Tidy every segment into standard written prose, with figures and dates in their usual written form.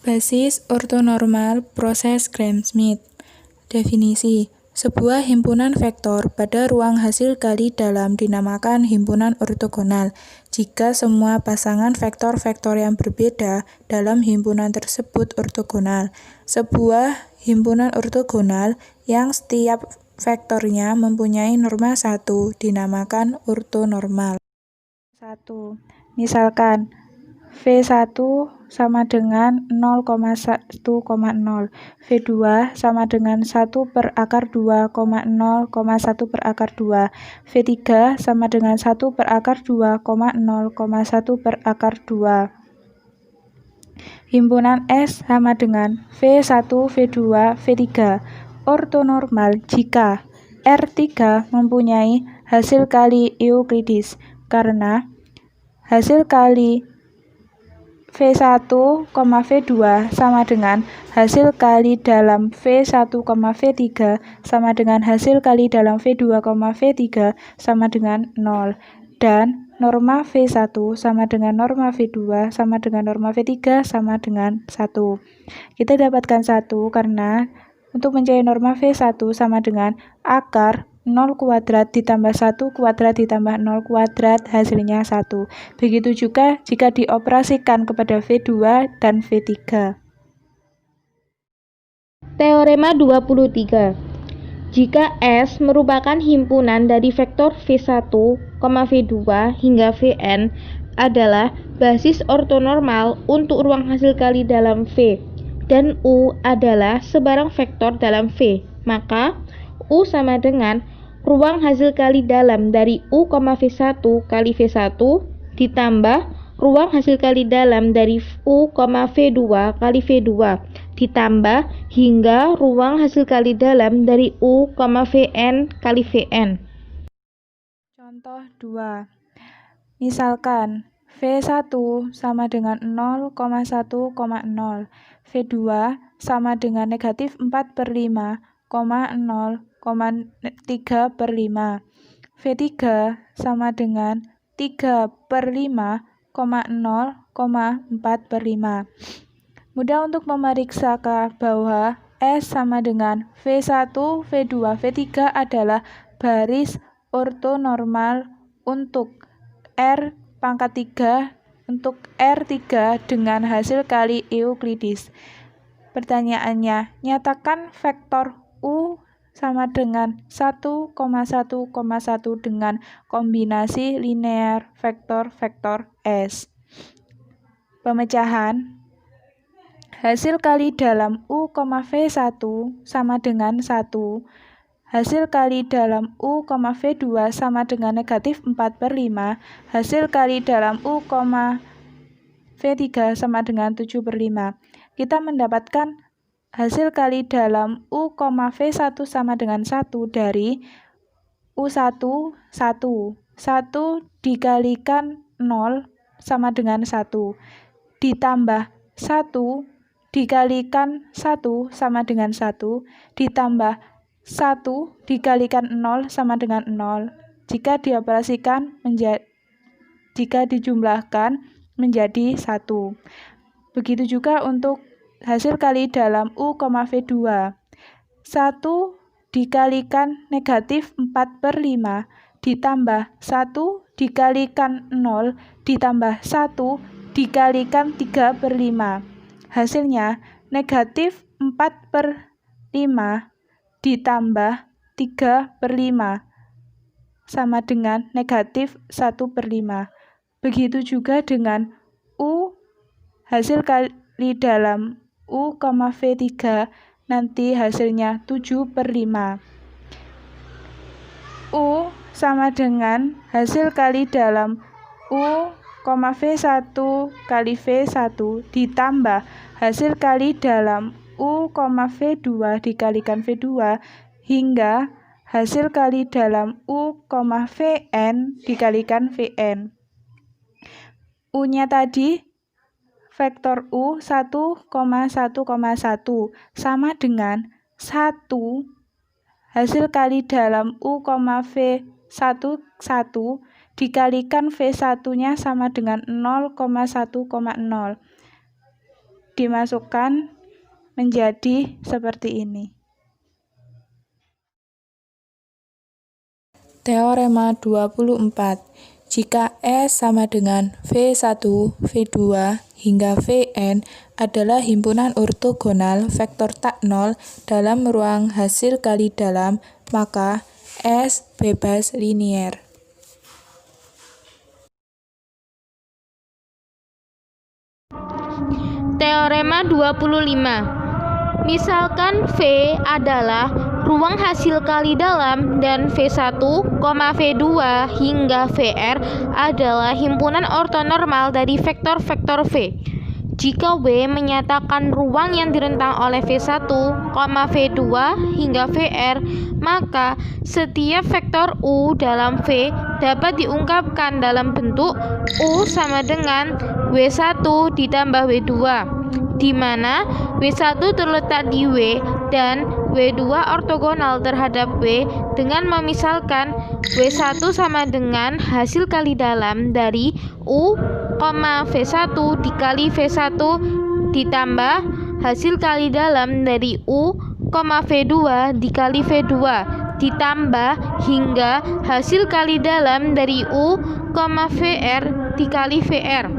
Basis ortonormal proses Gram-Schmidt. Definisi: sebuah himpunan vektor pada ruang hasil kali dalam dinamakan himpunan ortogonal jika semua pasangan vektor-vektor yang berbeda dalam himpunan tersebut ortogonal. Sebuah himpunan ortogonal yang setiap vektornya mempunyai norma 1 dinamakan ortonormal. 1. Misalkan V1 sama dengan 0,1,0, V2 sama dengan 1 per akar 2, 0,1 per akar 2, V3 sama dengan 1 per akar 2, 0,1 per akar 2. Himpunan S sama dengan V1, V2, V3. Ortonormal jika R3 mempunyai hasil kali Euklidis, karena hasil kali V1, V2 sama dengan hasil kali dalam V1, V3 sama dengan hasil kali dalam V2, V3 sama dengan 0. Dan norma V1 sama dengan norma V2 sama dengan norma V3 sama dengan 1. Kita dapatkan 1 karena untuk mencari norma V1 sama dengan akar 0 kuadrat ditambah 1 kuadrat ditambah 0 kuadrat hasilnya 1. Begitu juga jika dioperasikan kepada V2 dan V3. Teorema 23. Jika S merupakan himpunan dari vektor V1, V2 hingga Vn adalah basis ortonormal untuk ruang hasil kali dalam V, dan U adalah sebarang vektor dalam V, maka U sama dengan ruang hasil kali dalam dari U, V1 kali V1 ditambah ruang hasil kali dalam dari U, V2 kali V2 ditambah hingga ruang hasil kali dalam dari U, Vn kali Vn. Contoh 2. Misalkan V1 sama dengan 0,1,0, V2 sama dengan negatif 4/5, 0,3/5, V3 sama dengan 3/5, 0,4/5. Mudah untuk memeriksa bahwa S sama dengan V1, V2, V3 adalah baris ortonormal untuk R pangkat 3 untuk R3 dengan hasil kali Euklidis. Pertanyaannya, nyatakan vektor U sama dengan 1,1,1 dengan kombinasi linear vektor-vektor S. Pemecahan. Hasil kali dalam U, V1 sama dengan 1. Hasil kali dalam U, V2 sama dengan negatif 4/5. Hasil kali dalam U, V3 sama dengan 7/5. Kita mendapatkan hasil kali dalam U, V1 sama dengan 1 dari U1, 1. 1 dikalikan 0 sama dengan 1. Ditambah 1 dikalikan 1 sama dengan 1. Ditambah 1 dikalikan 0 sama dengan 0. Jika dijumlahkan menjadi 1. Begitu juga untuk hasil kali dalam U, V2. 1 dikalikan negatif 4/5 ditambah 1 dikalikan 0 ditambah 1 dikalikan 3/5. Hasilnya negatif 4/5 ditambah 3/5 sama dengan negatif 1/5. Begitu juga dengan U, hasil kali dalam U, V3 nanti hasilnya 7/5. U sama dengan hasil kali dalam U, V1 kali V1 ditambah hasil kali dalam U, V2 dikalikan V2 hingga hasil kali dalam U, Vn dikalikan Vn. U-nya tadi vektor U 1,1,1 sama dengan 1 hasil kali dalam U, V1 1 dikalikan V1-nya sama dengan 0,1,0. dimasukkan menjadi seperti ini. Teorema 24. Jika S sama dengan V1, V2, hingga Vn adalah himpunan ortogonal vektor tak nol dalam ruang hasil kali dalam, maka S bebas linier. Teorema 25. Misalkan V adalah ruang hasil kali dalam dan V1, V2 hingga Vr adalah himpunan ortonormal dari vektor-vektor V. Jika W menyatakan ruang yang direntang oleh V1, V2 hingga Vr, maka setiap vektor U dalam V dapat diungkapkan dalam bentuk U sama dengan W1 ditambah W2, di mana W1 terletak di W dan W2 ortogonal terhadap W dengan memisalkan W1 sama dengan hasil kali dalam dari U, V1 dikali V1 ditambah hasil kali dalam dari U, V2 dikali V2 ditambah hingga hasil kali dalam dari U, Vr dikali Vr,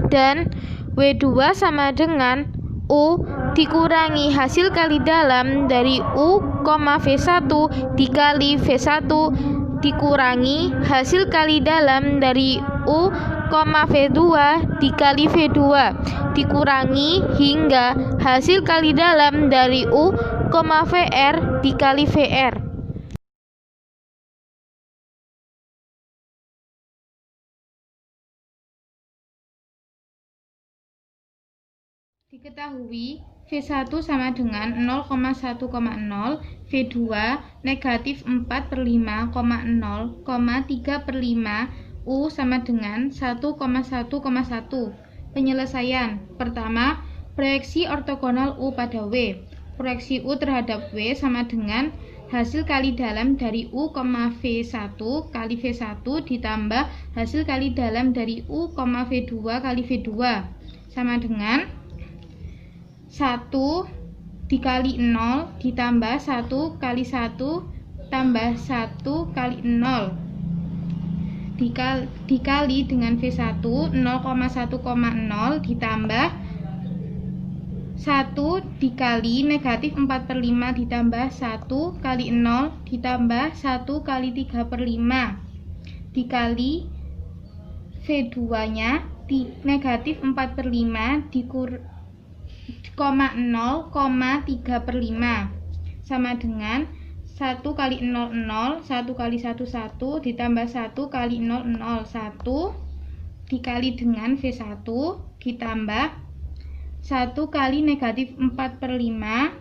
dan W2 sama dengan U dikurangi hasil kali dalam dari U, V1 dikali V1 dikurangi hasil kali dalam dari U, V2 dikali V2 dikurangi hingga hasil kali dalam dari U, Vr dikali Vr. Diketahui V1 sama dengan 0,1,0, V2 negatif 4/5,0, 3/5, U sama dengan 1,1,1. Penyelesaian. Pertama, proyeksi ortogonal U pada W. Proyeksi U terhadap W sama dengan hasil kali dalam dari U, V1 kali V1 ditambah hasil kali dalam dari U, V2 kali V2 sama dengan 1 dikali 0 ditambah 1 kali 1 tambah 1 kali 0 dikali dengan V1 0,1,0 ditambah 1 dikali negatif 4/5 ditambah 1 kali 0 ditambah 1 kali 3/5 dikali V2 nya di negatif 4/5 dikur 0,3/5 sama dengan 1 kali 0, 0, 1 kali 1, 1 ditambah 1 kali 0, 0, 1 dikali dengan V1 ditambah 1 kali negatif 4/5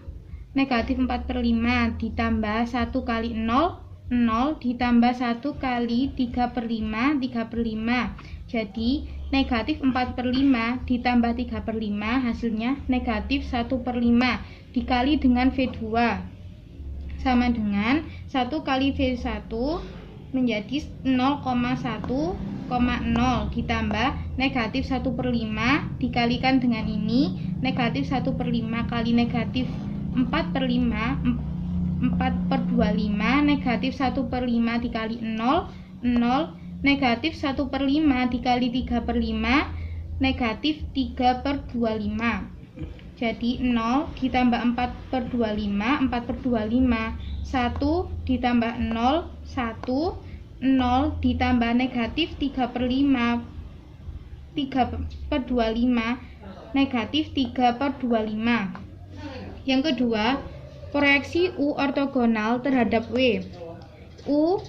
negatif 4/5 ditambah 1 kali 0, 0 ditambah 1 kali 3/5 3/5. Jadi negatif 4/5 ditambah 3/5 hasilnya negatif 1/5 dikali dengan V2 sama dengan 1 kali V1 menjadi 0,1,0 ditambah negatif 1/5 dikalikan dengan ini negatif 1/5 kali negatif 4/5 4/25 negatif 1/5 dikali 0, 0 negatif 1/5 dikali 3/5 negatif 3/25. Jadi 0 ditambah 4/25 4/25 1 ditambah 0 1 0 ditambah negatif 3/5 3/25 negatif 3/25. Yang kedua, proyeksi U ortogonal terhadap W. U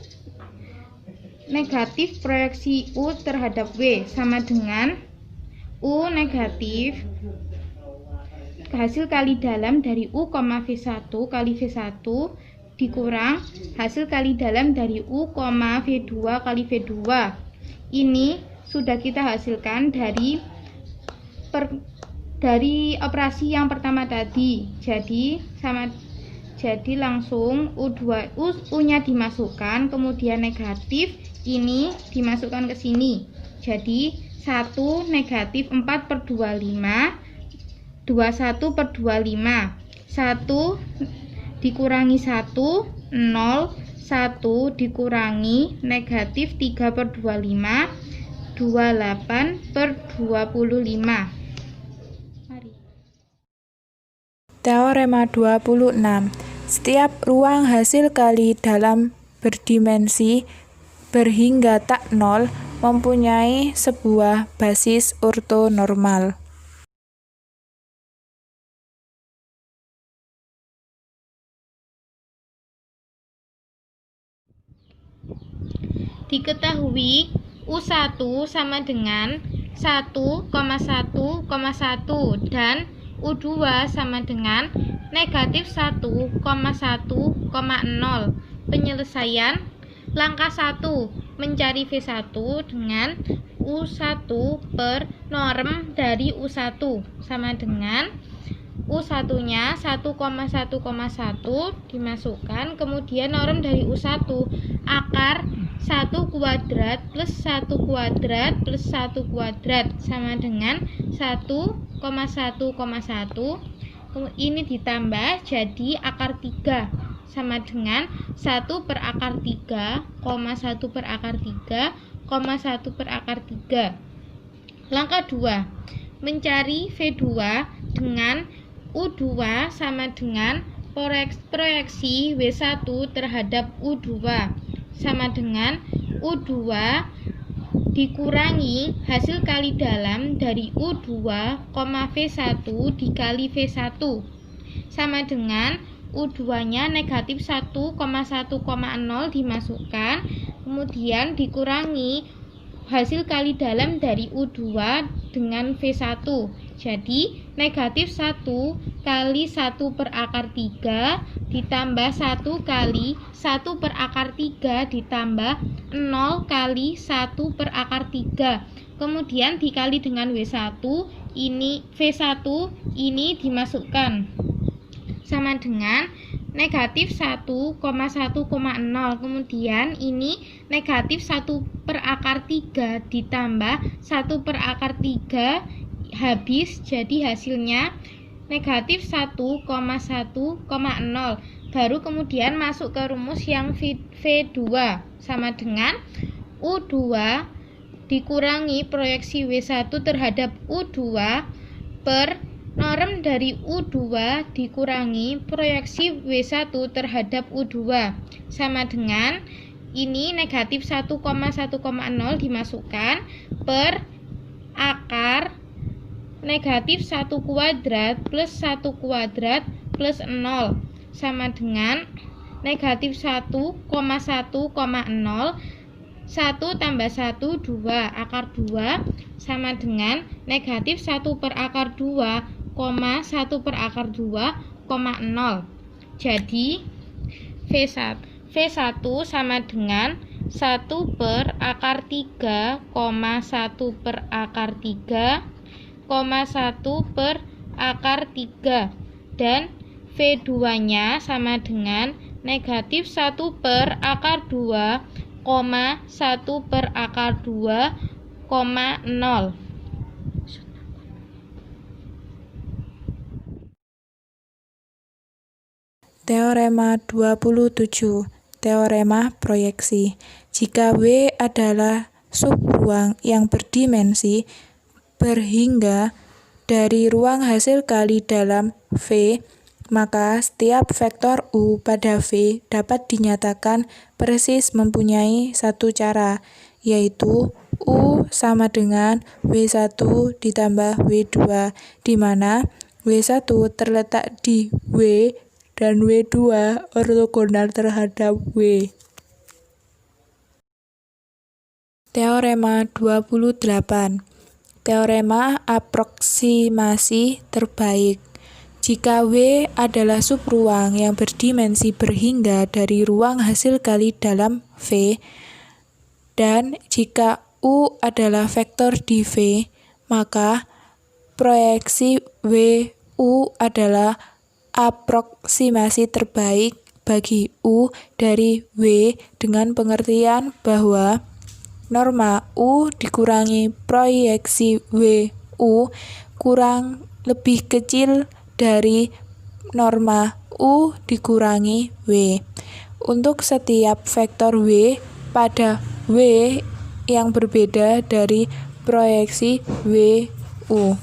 negatif proyeksi U terhadap W sama dengan U negatif hasil kali dalam dari U, V1 kali V1 dikurang hasil kali dalam dari U, V2 kali V2. Ini sudah kita hasilkan dari operasi yang pertama tadi. Jadi langsung U-nya dimasukkan, kemudian negatif ini dimasukkan ke sini. Jadi 1 negatif 4/25 21/25. 1 dikurangi 1, 0. 1 dikurangi negatif 3/25, 28/25. Mari. Teorema 26. Setiap ruang hasil kali dalam berdimensi berhingga tak nol mempunyai sebuah basis ortonormal. Diketahui U1 sama dengan 1,1,1 dan U2 sama dengan negatif 1,1,0. Penyelesaian langkah 1, mencari V1 dengan U1 per norm dari U1 sama dengan U1-nya 1,1,1 dimasukkan, kemudian norm dari U1 akar 1 kuadrat plus 1 kuadrat plus 1 kuadrat sama dengan 1,1,1. Ini ditambah jadi akar 3 sama dengan 1 per akar 3, 1 per akar 3, 1 per akar 3. Langkah 2, mencari V2 dengan U2 sama dengan proyeksi W1 terhadap U2 sama dengan U2 dikurangi hasil kali dalam dari U2, V1 dikali V1 sama dengan U2-nya negatif 1,1,0 dimasukkan, kemudian dikurangi hasil kali dalam dari U2 dengan V1. Jadi negatif 1 kali 1 per akar 3 ditambah 1 kali 1 per akar 3 ditambah 0 kali 1 per akar 3. Kemudian dikali dengan W1, ini V1 ini dimasukkan sama dengan negatif 1,1,0. Kemudian ini negatif 1 per akar 3 ditambah 1 per akar 3 habis, jadi hasilnya negatif 1,1,0. Baru kemudian masuk ke rumus yang V2 sama dengan U2 dikurangi proyeksi W1 terhadap U2 per norm dari U2 dikurangi proyeksi W1 terhadap U2 sama dengan ini negatif 1,1,0 dimasukkan per akar negatif 1 kuadrat plus 1 kuadrat plus 0 sama dengan negatif 1,1,0. 1 tambah 1, 2, akar 2 sama dengan negatif 1 per akar 2, 1 per akar 2, 0. Jadi V1 sama dengan 1 per akar 3, 1 per akar 3, 1 per akar 3 dan V2-nya sama dengan negatif 1 per akar 2, 1 per akar 2, 0. Teorema 27. Teorema proyeksi. Jika W adalah subruang yang berdimensi berhingga dari ruang hasil kali dalam V, maka setiap vektor U pada V dapat dinyatakan persis mempunyai satu cara, yaitu U sama dengan W1 ditambah W2, di mana W1 terletak di W dan W2 ortogonal terhadap W. Teorema 28. Teorema aproksimasi terbaik. Jika W adalah subruang yang berdimensi berhingga dari ruang hasil kali dalam V, dan jika U adalah vektor di V, maka proyeksi WU adalah aproksimasi terbaik bagi U dari W dengan pengertian bahwa norma U dikurangi proyeksi WU kurang lebih kecil dari norma U dikurangi W. Untuk setiap vektor W pada W yang berbeda dari proyeksi W, U.